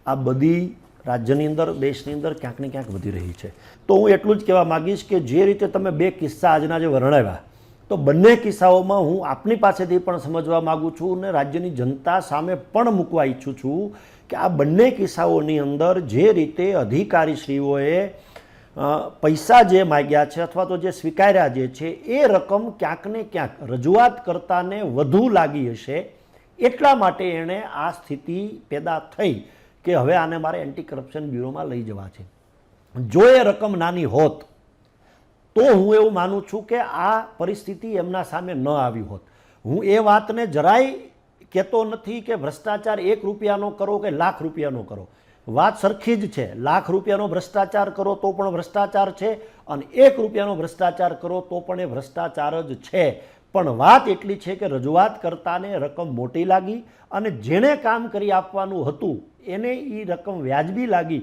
આ બધી રાજ્યની અંદર દેશની અંદર ક્યાંક ને ક્યાંક વધી રહી છે. તો હું એટલું જ કહેવા માગીશ કે જે રીતે તમે બે કિસ્સા આજના જે વર્ણવ્યા, તો બંને કિસ્સાઓમાં હું આપની પાસેથી પણ સમજવા માગું છું અને રાજ્યની જનતા સામે પણ મૂકવા ઈચ્છું છું કે આ બંને કિસ્સાઓની અંદર જે રીતે અધિકારીશ્રીઓએ પૈસા જે માગ્યા છે અથવા તો જે સ્વીકાર્યા જે છે એ રકમ ક્યાંક ને ક્યાંક રજૂઆત કરતાને વધુ લાગી હશે, એટલા માટે એણે આ સ્થિતિ પેદા થઈ કે હવે આને મારે એન્ટી કરપ્શન બ્યુરોમાં લઈ જવા છે. જો એ રકમ નાની હોત તો હું એવું માનું છું કે આ પરિસ્થિતિ એમના સામે ન આવી હોત. હું એ વાતને જરાય કહેતો નથી કે ભ્રષ્ટાચાર 1 રૂપિયાનો કરો કે લાખ રૂપિયાનો કરો, વાત સરખી જ છે. લાખ રૂપિયાનો ભ્રષ્ટાચાર કરો તો પણ ભ્રષ્ટાચાર છે અને 1 રૂપિયાનો ભ્રષ્ટાચાર કરો તો પણ એ ભ્રષ્ટાચાર જ છે. પણ વાત એટલી છે કે રજૂઆત કરતાને રકમ મોટી લાગી અને જેણે કામ કરી આપવાનું હતું એને એ રકમ વ્યાજબી લાગી